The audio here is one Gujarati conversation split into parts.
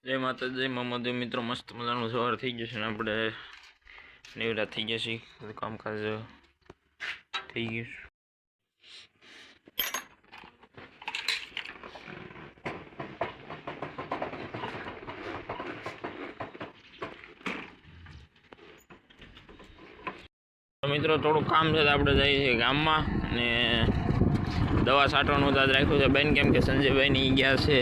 જય માતા જય મહાદેવ મિત્રો, મસ્ત મજાનું સવાર થઈ જશે ને આપણે નેવરા થઈ જશે, કામકાજ થઈ ગયું. મિત્રો થોડું કામ છે, આપણે જઈએ છીએ ગામમાં ને દવા છાંટવાનું આજ રાખ્યું છે બેન, કેમ કે સંજયભાઈની ગયા છે,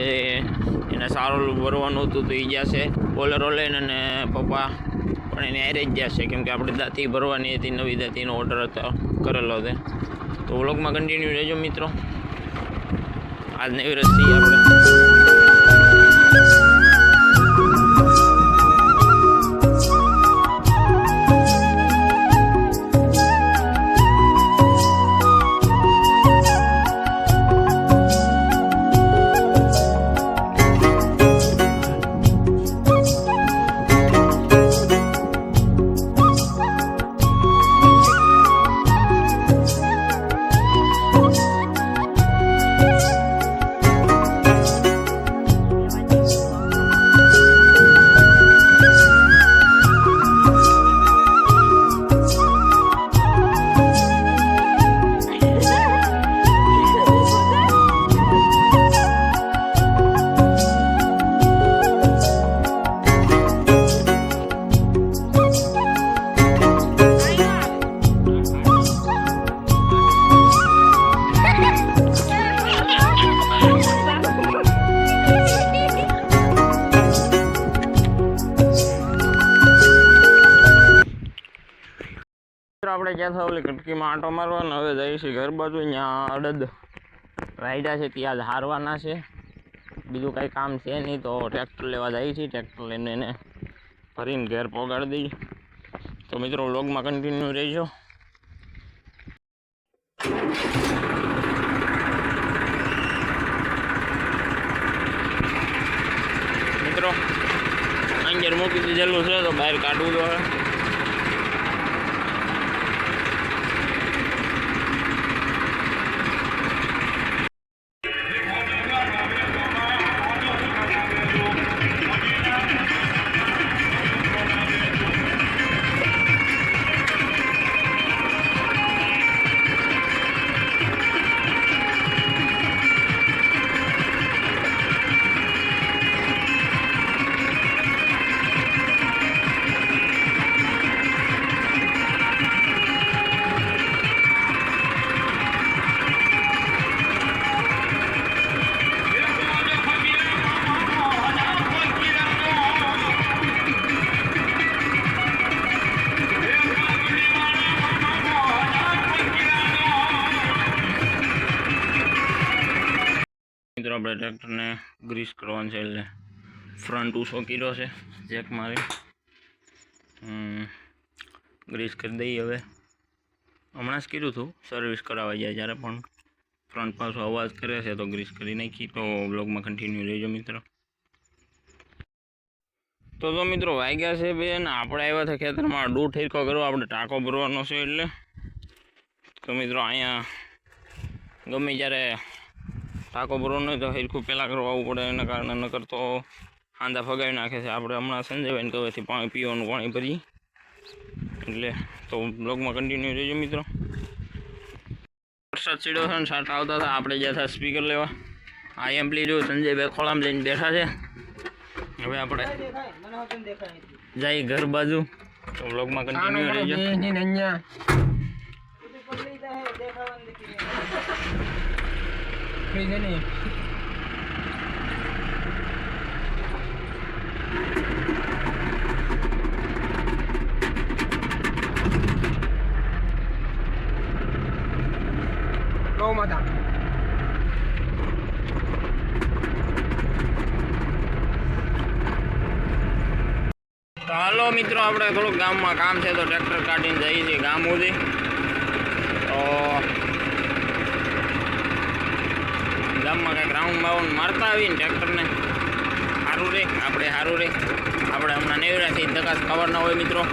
એને સારું ભરવાનું હતું તો એ ગયા છે બોલેરો લઈને, અને પપ્પા પણ એને હારે જ ગયા છે, કેમ કે આપણે દાંતી ભરવાની હતી, નવી દાંતીનો ઓર્ડર હતો કરેલો હતો. તો વ્લોગમાં કન્ટિન્યુ રહેજો મિત્રો. આજ નવી રસ્તી આપણે આપણે ગયા હતા ઓલી કટકીમાં આંટો મારવાનો, હવે જઈએ છીએ ઘર બાજુ. અહીંયા અડદ રાયડા છે ત્યાં હારવાના છે, બીજું કાંઈ કામ છે નહીં, તો ટ્રેક્ટર લેવા જઈએ છીએ. ટ્રેક્ટર લઈને એને ભરીને ઘેર પહોંચાડી દઈએ. તો મિત્રો વ્લોગમાં કન્ટિન્યુ રહેજો. મિત્રો અંદર મૂકી દીધેલું છે, તો બહાર કાઢવું તો હવે. મિત્રો આપણે ટ્રેક્ટરને ગ્રીસ કરવાનું છે, એટલે ફ્રન્ટ ઊંચો કર્યો છે, ચેક મારી ગ્રીસ કરી દઈએ. હવે હમણાં જ કર્યું હતું, સર્વિસ કરાવવા જાય જ્યારે પણ ફ્રન્ટ પાછો અવાજ કરે છે તો ગ્રીસ કરી નાખી. તો બ્લોગમાં કન્ટિન્યુ રહેજો મિત્રો. તો મિત્રો વાગ્યા છે બેન, આપણે આવ્યા હતા ખેતરમાં દૂધ ઠેરકો કરવા, આપણે ટાંકો ભરવાનો છે એટલે. તો મિત્રો અહીંયા ગમે જ્યારે ટાંકો ભરવાનો હોય તો હેરખું પહેલાં કરવા આવવું પડે, એના કારણે નકર તો હાંદા ફગાવી નાખે છે. આપણે હમણાં સંજયભાઈને કહેવાથી પાણી પીવાનું પાણી ભરી, એટલે તો બ્લોગમાં કન્ટિન્યુ રહેજો મિત્રો. વરસાદ ચડ્યો છે ને છાંટા આવતા હતા, આપણે ગયા હતા સ્પીકર લેવા. આ એમ્પલી જો સંજયભાઈ ખોળામાં લઈને બેઠા છે. હવે આપણે જઈ ઘર બાજુ, તો બ્લોગમાં કન્ટિન્યુ રહેજો. તો હાલો મિત્રો, આપણે થોડુંક ગામમાં કામ છે તો ટ્રેક્ટર કાઢીને જઈએ છીએ ગામ સુધી. તો ગામમાં કંઈક રાઉન્ડ બાઉન્ડ મારતા આવીને ટ્રેક્ટરને સારું રહે, આપણે સારું રહે. આપણે હમણાં નેવરાથી ધકાસ ખબર ના હોય મિત્રો.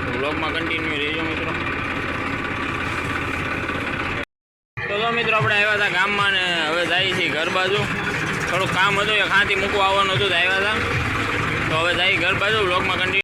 તો વ્લોગમાં કન્ટિન્યુ રહેજો મિત્રો. તો મિત્રો આપણે આવ્યા હતા ગામમાં ને હવે જઈએ છીએ ઘર બાજુ. થોડુંક કામ હતું એ ખાંથી મૂકવા આવવાનું હતું તો આવ્યા હતા. તો હવે જાય ઘર બાજુ બ્લોગમાં કન્ટિન્યુ